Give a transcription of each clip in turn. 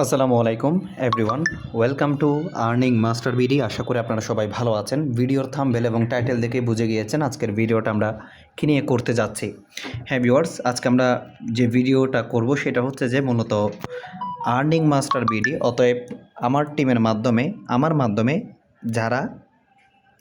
আসসালামু আলাইকুম everyone, welcome to earning master BD. আশা করি আপনারা সবাই ভালো আছেন। ভিডিওর থাম্বনেল এবং টাইটেল দেখে বুঝে গিয়েছেন আজকের ভিডিওটা আমরা কী নিয়ে করতে যাচ্ছি। হ্যাঁ ভিউয়ার্স, আজকে আমরা যে ভিডিওটা করব সেটা হচ্ছে যে মূলত আর্নিং মাস্টার বিডি, অতএব আমার টিমের মাধ্যমে আমার মাধ্যমে যারা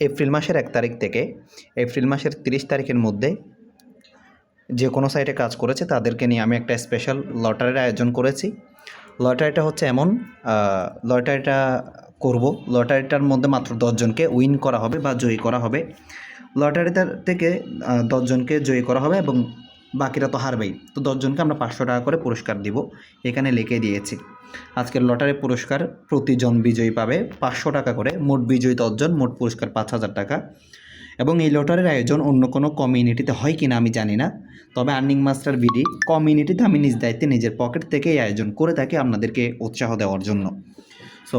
এপ্রিল মাসের 1 তারিখ থেকে এপ্রিল মাসের 30 তারিখের মধ্যে যে কোনো সাইটে কাজ করেছে তাদেরকে নিয়ে আমি একটা স্পেশাল লটারির আয়োজন করেছি। লটারিটা হচ্ছে এমন, লটারিটা করব, লটারিটার মধ্যে মাত্র 10 জনকে উইন করা হবে বা জয়ী করা হবে। লটারিটা থেকে 10 জনকে জয়ী করা হবে এবং বাকিরা তো হারবেই। তো 10 জনকে আমরা 500 টাকা করে পুরস্কার দিব, এখানে লিখে দিয়েছি। আজকের লটারির পুরস্কার প্রতিজন বিজয়ী পাবে 500 টাকা করে, মোট বিজয়ী 10 জন, মোট পুরস্কার 5000 টাকা। এবং এই লটারির আয়োজন অন্য কোনো কমিউনিটিতে হয় কি না আমি জানি না, তবে আর্নিং মাস্টার বিডি কমিউনিটিতে আমি নিজ দায়িত্বে নিজের পকেট থেকে এই আয়োজন করে থাকি আপনাদেরকে উৎসাহ দেওয়ার জন্য। সো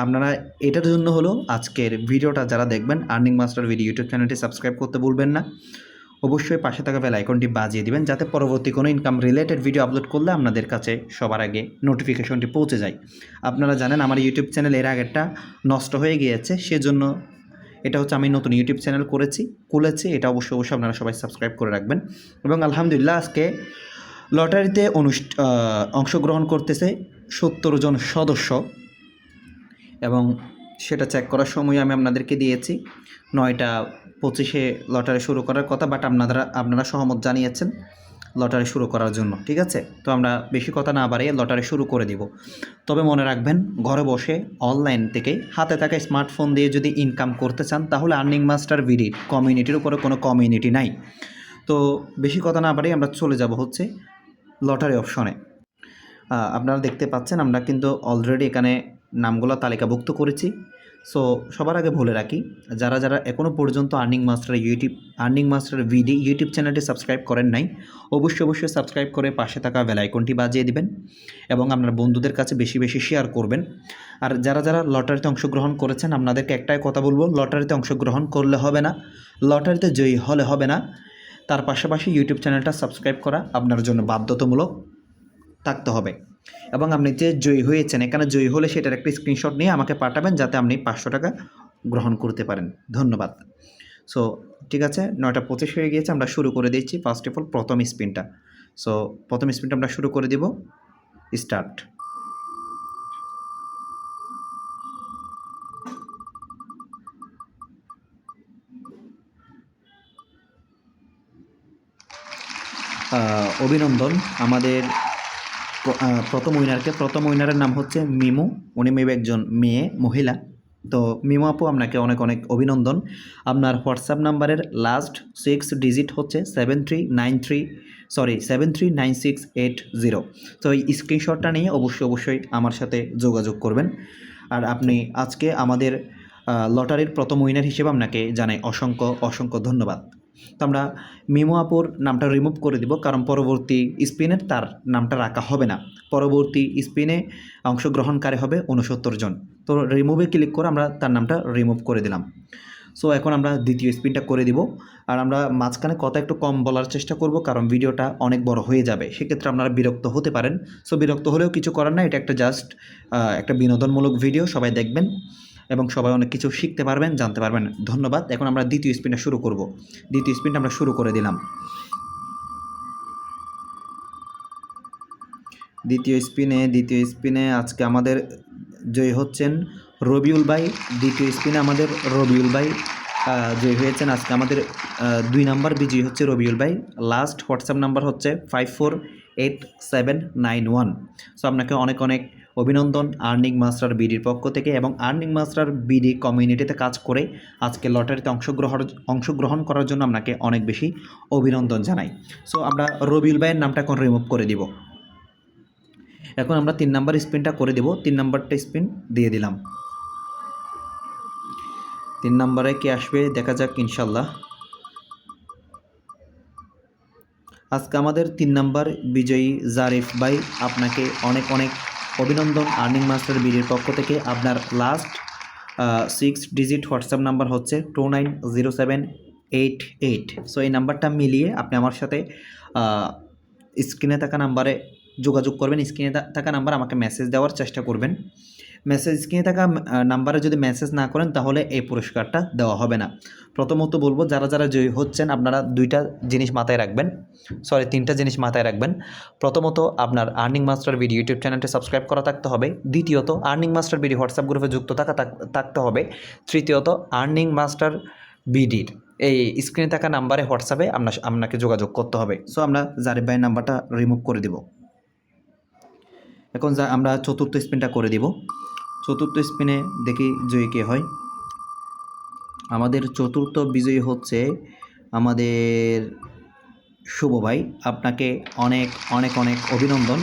আপনারা এটার জন্য হলো আজকের ভিডিওটা যারা দেখবেন, আর্নিং মাস্টার বিডি ইউটিউব চ্যানেলটি সাবস্ক্রাইব করতে ভুলবেন না। অবশ্যই পাশে থাকা বেল আইকনটি বাজিয়ে দিবেন যাতে পরবর্তী কোনো ইনকাম রিলেটেড ভিডিও আপলোড করলে আপনাদের কাছে সবার আগে নোটিফিকেশনটি পৌঁছে যায়। আপনারা জানেন আমার ইউটিউব চ্যানেল এর আগেরটা নষ্ট হয়ে গিয়েছে, সেজন্য এটা হচ্ছে আমি নতুন ইউটিউব চ্যানেল খুলেছি। এটা অবশ্যই আপনারা সবাই সাবস্ক্রাইব করে রাখবেন। এবং আলহামদুলিল্লাহ আজকে লটারিতে অংশগ্রহণ করতেছে 70 জন সদস্য, এবং সেটা চেক করার সময় আমি আপনাদেরকে দিয়েছি 9:25 লটারি শুরু করার কথা, বাট আপনারা সহমত জানিয়েছেন লটারি শুরু করার জন্য। ঠিক আছে, তো আমরা বেশি কথা না বাড়িয়ে লটারি শুরু করে দিব। তবে মনে রাখবেন, ঘরে বসে অনলাইন থেকে হাতে থাকা স্মার্টফোন দিয়ে যদি ইনকাম করতে চান তাহলে আর্নিং মাস্টার বিডি কমিউনিটির উপরে কোনো কমিউনিটি নাই। তো বেশি কথা না বাড়িয়ে আমরা চলে যাব হচ্ছে লটারি অপশনে। আপনারা দেখতে পাচ্ছেন আমরা কিন্তু অলরেডি এখানে নামগুলো তালিকাভুক্ত করেছি। সো সবার আগে বলে রাখি, যারা যারা এখনও পর্যন্ত আর্নিং মাস্টার বিডি ইউটিউব চ্যানেলটি সাবস্ক্রাইব করেন নাই, অবশ্যই সাবস্ক্রাইব করে পাশে থাকা বেল আইকনটি বাজিয়ে দিবেন এবং আপনার বন্ধুদের কাছে বেশি বেশি শেয়ার করবেন। আর যারা যারা লটারিতে অংশগ্রহণ করেছেন আপনাদেরকে একটাই কথা বলবো, লটারিতে অংশগ্রহণ করলে হবে না, লটারিতে জয়ী হলে হবে না, তার পাশাপাশি ইউটিউব চ্যানেলটা সাবস্ক্রাইব করা আপনার জন্য বাধ্যতামূলক থাকতে হবে। এবং আপনি যে জয়ী হয়েছেন, এখানে জয়ী হলে সেটার একটা স্ক্রিনশট নিয়ে আমাকে পাঠাবেন যাতে আপনি 500 টাকা গ্রহণ করতে পারেন। ধন্যবাদ। সো ঠিক আছে, 9:25 হয়ে গিয়েছে, আমরা শুরু করে দিচ্ছি। ফার্স্ট অফ অল প্রথম স্পিনটা, সো প্রথম স্পিনটা আমরা শুরু করে দিব। স্টার্ট। অভিনন্দন আমাদের প্রথম উইনারের নাম হচ্ছে মিমু। উনি মেবি একজন মহিলা। তো মিমু আপু, আপনাকে অনেক অনেক অভিনন্দন। আপনার হোয়াটসঅ্যাপ নাম্বারের লাস্ট 6 ডিজিট হচ্ছে 739680। তো এই স্ক্রিনশটটা নিয়ে অবশ্যই আমার সাথে যোগাযোগ করবেন। আর আপনি আজকে আমাদের লটারির প্রথম উইনার হিসেবে আপনাকে জানাই অসংখ্য ধন্যবাদ। তো আমরা মিমো আপুর নামটা রিমুভ করে দিব, কারণ পরবর্তী স্পিনে তার নামটা রাখা হবে না। পরবর্তী স্পিনে অংশগ্রহণকারী হবে 69 জন। তো রিমুভে ক্লিক করে আমরা তার নামটা রিমুভ করে দিলাম। সো এখন আমরা দ্বিতীয় স্পিনটা করে দিব। আর আমরা মাঝখানে কথা একটু কম বলার চেষ্টা করব, কারণ ভিডিওটা অনেক বড় হয়ে যাবে, সেক্ষেত্রে আপনারা বিরক্ত হতে পারেন। সো বিরক্ত হলেও কিছু করার না, এটা একটা জাস্ট একটা বিনোদনমূলক ভিডিও, সবাই দেখবেন এবং সবাই অনেক কিছু শিখতে পারবেন, জানতে পারবেন। ধন্যবাদ। এখন আমরা দ্বিতীয় স্পিনটা শুরু করব। দ্বিতীয় স্পিনটা আমরা শুরু করে দিলাম। দ্বিতীয় স্পিনে আজকে আমাদের জয়ী হচ্ছেন রবিউল ভাই। দ্বিতীয় স্পিনে আমাদের রবিউল ভাই জয়ী হয়েছেন। আজকে আমাদের 2 নাম্বার বিজয়ী হচ্ছে রবিউল ভাই। লাস্ট হোয়াটসঅ্যাপ নাম্বার হচ্ছে 548791। সো আপনাকে অনেক অনেক অভিনন্দন আর্নিং মাস্টার বিডির পক্ষ থেকে, এবং আর্নিং মাস্টার বিডি কমিউনিটিতে কাজ করে আজকে লটারিতে অংশগ্রহণ করার জন্য আপনাকে অনেক বেশি অভিনন্দন জানাই। সো আমরা রবিউল ভাইয়ের নামটা এখন রিমুভ করে দিব। এখন আমরা 3 নাম্বার স্পিনটা করে দেব। 3 নাম্বারটা স্পিন দিয়ে দিলাম। 3 নাম্বারে কি আসবে দেখা যাক ইনশাল্লাহ। আজকে আমাদের 3 নাম্বার বিজয়ী জারিফ ভাই, আপনাকে অনেক অনেক অভিনন্দন আর্নিং মাস্টার বিডির পক্ষ থেকে। আপনার লাস্ট 6 ডিজিট হোয়াটসঅ্যাপ নাম্বার হচ্ছে 290788। সো এই নাম্বারটা মিলিয়ে আপনি আমার সাথে স্ক্রিনে থাকা নাম্বারে যোগাযোগ করবেন। স্ক্রিনে থাকা নাম্বার আমাকে মেসেজ দেওয়ার চেষ্টা করবেন। স্ক্রিনে থাকা নাম্বারে যদি মেসেজ না করেন তাহলে এই পুরস্কারটা দেওয়া হবে না। প্রথমত বলবো, যারা যারা জয়ী হচ্ছেন আপনারা তিনটা জিনিস মাথায় রাখবেন। প্রথমত আপনার আর্নিং মাস্টার বিডি ইউটিউব চ্যানেলটি সাবস্ক্রাইব করা থাকতে হবে। দ্বিতীয়ত আর্নিং মাস্টার বিডি হোয়াটসঅ্যাপ গ্রুপে যুক্ত থাকতে হবে। তৃতীয়ত আর্নিং মাস্টার বিডির এই স্ক্রিনে থাকা নাম্বারে হোয়াটসঅ্যাপে আপনাকে যোগাযোগ করতে হবে। সো আমরা জারিফ ভাইয়ের নাম্বারটা রিমুভ করে দিব। এখন আমরা চতুর্থ স্পিনটা করে দিব। চতুর্থ স্পিনে দেখি জয়ী কে হয়। আমাদের চতুর্থ বিজয়ী হচ্ছে আমাদের শুভ ভাই। আপনাকে অনেক অনেক অনেক অভিনন্দন।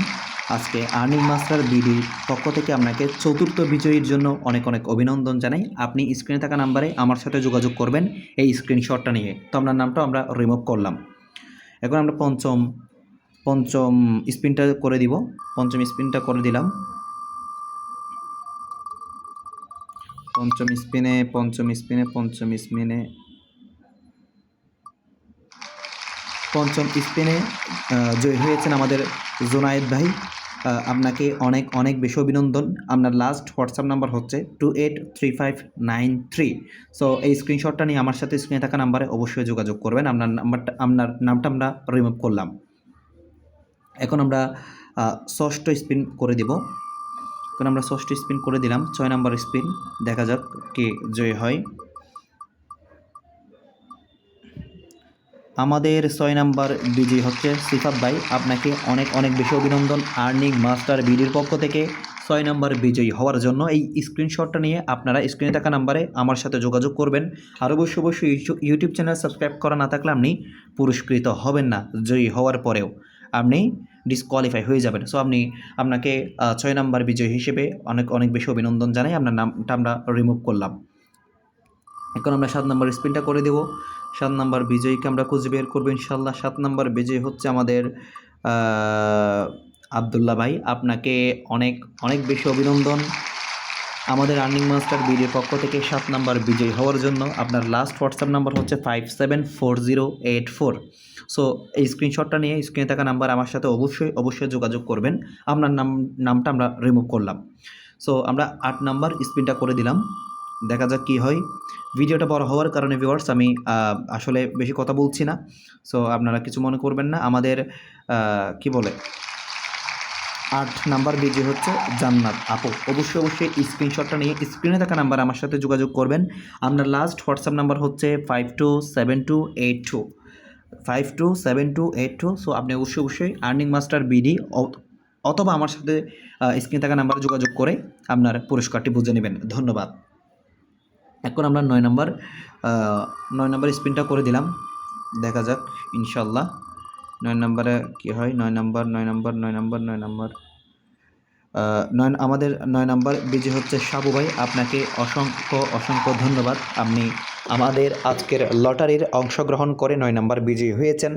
আজকে আর্নিং মাস্টার বিডির পক্ষ থেকে আপনাকে চতুর্থ বিজয়ীর জন্য অনেক অনেক অভিনন্দন জানাই। আপনি স্ক্রিনে থাকা নাম্বারে আমার সাথে যোগাযোগ করবেন এই স্ক্রিনশটটা নিয়ে। তো আপনার নামটা আমরা রিমুভ করলাম। এখন আমরা পঞ্চম স্পিনটা করে দিব। পঞ্চম স্পিনটা করে দিলাম। পঞ্চম স্পিনে জয়ী হয়েছেন আমাদের জোনায়েদ ভাই। আপনাকে অনেক অনেক বেশি অভিনন্দন। আপনার লাস্ট হোয়াটসঅ্যাপ নাম্বার হচ্ছে 283593। সো এই স্ক্রিনশটটা নিয়ে আমার সাথে স্ক্রিনে থাকা নাম্বারে অবশ্যই যোগাযোগ করবেন। আপনার নামটা আমরা রিমুভ করলাম। এখন আমরা ষষ্ঠ স্পিন করে দিব। এখন আমরা ষষ্ঠ স্পিন করে দিলাম। 6 নম্বর স্পিন, দেখা যাক কে জয় হয়। আমাদের 6 নম্বর বিজয়ী হচ্ছে সিফাত ভাই। আপনাকে অনেক অনেক বেশি অভিনন্দন আর্নিং মাস্টার বিডির পক্ষ থেকে 6 নম্বর বিজয়ী হওয়ার জন্য। এই স্ক্রিনশটটা নিয়ে আপনারা স্ক্রিনে থাকা নাম্বারে আমার সাথে যোগাযোগ করবেন। আর অবশ্যই ইউটিউব চ্যানেল সাবস্ক্রাইব করা না থাকলে আপনি পুরস্কৃত হবেন না। জয়ী হওয়ার পরেও আপনি ডিসকোয়ালিফাই হয়ে যাবেন। সো আপনাকে 6 নম্বর বিজয়ী হিসেবে অনেক অনেক বেশি অভিনন্দন জানাই। আপনার নামটা আমরা রিমুভ করলাম। এখন আমরা 7 নম্বর স্পিনটা করে দেব। 7 নম্বর বিজয়ীকে আমরা খুঁজে বের করবো ইনশাল্লাহ। 7 নম্বর বিজয়ী হচ্ছে আমাদের আবদুল্লাহ ভাই। আপনাকে অনেক অনেক বেশি অভিনন্দন আমাদের আর্নিং মাস্টার বিডির পক্ষ থেকে 7 নম্বর বিজয়ী হওয়ার জন্য। আপনার লাস্ট হোয়াটসঅ্যাপ নাম্বার হচ্ছে 574084। সো এই স্ক্রিনশটটা নিয়ে স্ক্রিনে থাকা নাম্বার আমার সাথে অবশ্যই যোগাযোগ করবেন। আপনার নামটা আমরা রিমুভ করলাম। সো আমরা 8 নম্বর স্পিনটা করে দিলাম। দেখা যাক কী হয়। ভিডিওটা বড় হওয়ার কারণে ভিউয়ার্স আমি আসলে বেশি কথা বলছি না। সো আপনারা কিছু মনে করবেন না। আমাদের 8 নাম্বার বিজয়ী হচ্ছে জান্নাত আপু। অবশ্যই স্ক্রিনশটটা নিয়ে স্ক্রিনে থাকা নাম্বার আমার সাথে যোগাযোগ করবেন। আপনার লাস্ট হোয়াটসঅ্যাপ নাম্বার হচ্ছে 527282। সো আপনি অবশ্যই আর্নিং মাস্টার বিডি অথবা আমার সাথে স্ক্রিনে থাকা নাম্বারে যোগাযোগ করে আপনার পুরস্কারটি বুঝে নেবেন। ধন্যবাদ। এখন আমরা 9 নম্বর স্পিনটা করে দিলাম। দেখা যাক ইনশাল্লাহ 9 নম্বরে কী হয়। 9 নম্বর আমাদের 9 নম্বর বিজয়ী হচ্ছে সাবু ভাই। আপনাকে অসংখ্য ধন্যবাদ। আপনি আমাদের আজকের লটারির অংশগ্রহণ করে 9 নম্বর বিজয়ী হয়েছেন।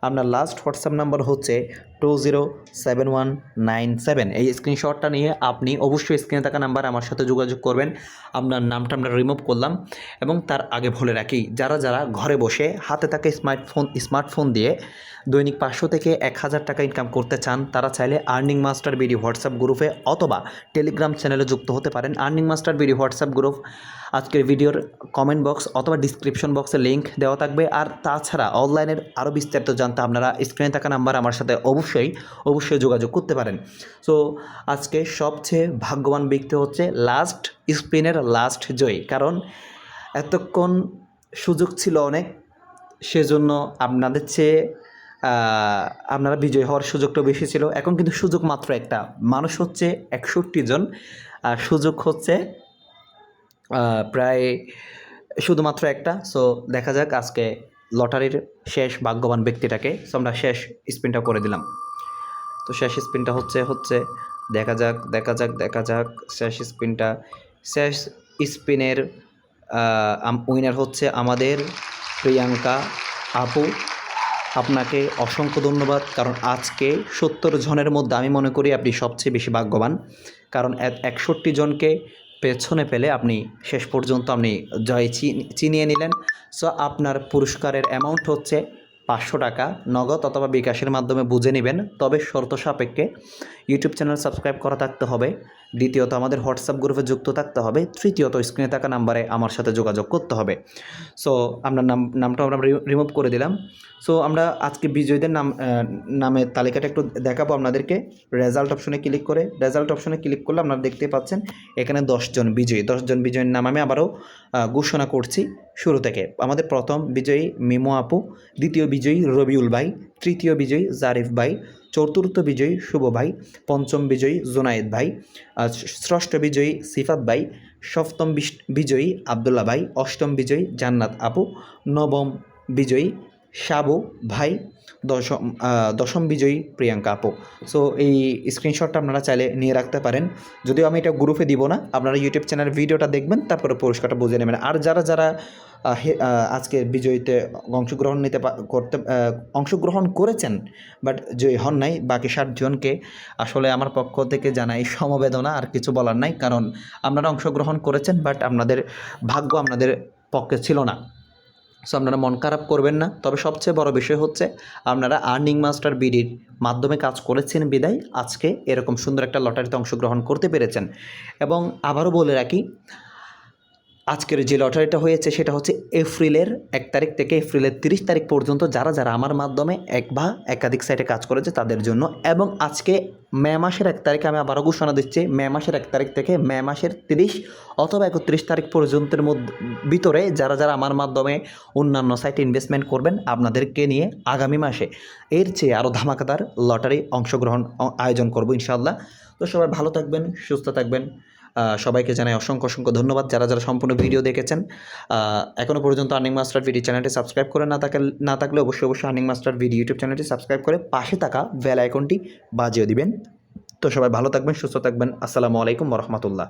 আপনার লাস্ট হোয়াটসঅ্যাপ নাম্বার হচ্ছে 207197। এই স্ক্রিনশটটা নিয়ে আপনি অবশ্যই স্ক্রিনে থাকা নাম্বার আমার সাথে যোগাযোগ করবেন। আপনার নামটা আমরা রিমুভ করলাম। এবং তার আগে বলে রাখি, যারা ঘরে বসে হাতে থাকা স্মার্টফোন দিয়ে দৈনিক 500 থেকে 1000 টাকা ইনকাম করতে চান, তারা চাইলে আর্নিং মাস্টার বিডি হোয়াটসঅ্যাপ গ্রুপে অথবা টেলিগ্রাম চ্যানেলে যুক্ত হতে পারেন। Earning master BD WhatsApp group আজকের ভিডিওর কমেন্ট বক্স অথবা ডিসক্রিপশন বক্সে লিঙ্ক দেওয়া থাকবে। আর তাছাড়া অনলাইনের আরও বিস্তারিত জানতে আপনারা স্ক্রিনে থাকা নাম্বার আমার সাথে অবশ্যই যোগাযোগ করতে পারেন। সো আজকে সবচেয়ে ভাগ্যবান ব্যক্তি হচ্ছে লাস্ট স্পিনের লাস্ট জয়ী। কারণ এতক্ষণ সুযোগ ছিল অনেক, সেজন্য আপনাদের চেয়ে আপনারা বিজয়ী হওয়ার সুযোগটা বেশি ছিল। এখন কিন্তু সুযোগ মাত্র একটা, মানুষ হচ্ছে 61 জন, আর সুযোগ হচ্ছে প্রায় শুধুমাত্র একটা। সো দেখা যাক আজকে লটারির শেষ ভাগ্যবান ব্যক্তিটাকে। সো আমরা শেষ স্পিনটা করে দিলাম। তো শেষ স্পিনটা হচ্ছে দেখা যাক শেষ স্পিনের উইনার হচ্ছে আমাদের প্রিয়াঙ্কা আপু। আপনাকে অসংখ্য ধন্যবাদ। কারণ আজকে 70 জনের মধ্যে আমি মনে করি আপনি সবচেয়ে বেশি ভাগ্যবান। কারণ 61 জনকে পেছনে পেলে আপনি শেষ পর্যন্ত আপনি জয় চিনিয়ে নিলেন। সো আপনার পুরস্কারের অ্যামাউন্ট হচ্ছে 500 টাকা নগদ অথবা বিকাশের মাধ্যমে বুঝে নেবেন। তবে শর্ত সাপেক্ষে ইউটিউব চ্যানেল সাবস্ক্রাইব করা থাকতে হবে, দ্বিতীয়ত আমাদের হোয়াটসঅ্যাপ গ্রুপে যুক্ত থাকতে হবে, তৃতীয়ত স্ক্রিনে থাকা নাম্বারে আমার সাথে যোগাযোগ করতে হবে। সো আমরা নামটা আমরা রিমুভ করে দিলাম। সো আমরা আজকে বিজয়ীদের নামের তালিকাটা একটু দেখাবো আপনাদেরকে। রেজাল্ট অপশনে ক্লিক করে, রেজাল্ট অপশনে ক্লিক করলে আপনারা দেখতে পাচ্ছেন এখানে 10 জন বিজয়ীর নাম আমি আবারও ঘোষণা করছি শুরু থেকে। আমাদের প্রথম বিজয়ী মিমো আপু, দ্বিতীয় বিজয়ী রবিউল ভাই, তৃতীয় বিজয়ী জারিফ ভাই, চতুর্থ বিজয়ী শুভ ভাই, পঞ্চম বিজয়ী জুনায়েদ ভাই, ষষ্ঠ বিজয়ী সিফাত ভাই, সপ্তম বিজয়ী আবদুল্লাহ ভাই, অষ্টম বিজয়ী জান্নাত আপু, নবম বিজয়ী সাবু ভাই, দশম বিজয়ী প্রিয়াঙ্কা আপু। সো এই স্ক্রিনশটটা আপনারা চাইলে নিয়ে রাখতে পারেন। যদিও আমি এটা গ্রুপে দিব না, আপনারা ইউটিউব চ্যানেলের ভিডিওটা দেখবেন, তারপরে পুরস্কারটা বুঝে নেবেন। আর যারা আজকে বিজয়ীতে অংশগ্রহণ করেছেন বাট জয়ী হন নাই, বাকি 60 জনকে আসলে আমার পক্ষ থেকে জানাই সমবেদনা, আর কিছু বলার নাই। কারণ আপনারা অংশগ্রহণ করেছেন বাট আপনাদের ভাগ্য আপনাদের পক্ষে ছিল না। সো আপনারা মন খারাপ করবেন না। তবে সবচেয়ে বড় বিষয় হচ্ছে আপনারা আর্নিং মাস্টার বিডির মাধ্যমে কাজ করেছেন বিদায় আজকে এরকম সুন্দর একটা লটারিতে অংশগ্রহণ করতে পেরেছেন। এবং আবারও বলে রাখি, আজকের যে লটারিটা হয়েছে সেটা হচ্ছে এপ্রিলের 1 তারিখ থেকে এপ্রিলের 30 তারিখ পর্যন্ত যারা আমার মাধ্যমে এক বা একাধিক সাইটে কাজ করেছে তাদের জন্য। এবং আজকে মে মাসের 1 তারিখে আমি আবারও ঘোষণা দিচ্ছি, মে মাসের 1 তারিখ থেকে মে মাসের 30 অথবা 31 তারিখ পর্যন্তের ভিতরে যারা আমার মাধ্যমে অন্যান্য সাইটে ইনভেস্টমেন্ট করবেন, আপনাদেরকে নিয়ে আগামী মাসে এর চেয়ে আরও ধামাকাদার লটারি অংশগ্রহণ আয়োজন করব ইনশাআল্লাহ। তো সবাই ভালো থাকবেন, সুস্থ থাকবেন। সবাইকে জানাই অসংখ্য ধন্যবাদ যারা সম্পূর্ণ ভিডিও দেখেছেন। এখনও পর্যন্ত আর্নিং মাস্টার ভিডিও চ্যানেলটি সাবস্ক্রাইব করে না থাকলে অবশ্যই আর্নিং মাস্টার ভিডিও ইউটিউব চ্যানেলটি সাবস্ক্রাইব করে পাশে থাকা বেল আইকনটি বাজিয়ে দিবেন। তো সবাই ভালো থাকবেন, সুস্থ থাকবেন। আসসালামু আলাইকুম ওয়া রাহমাতুল্লাহ।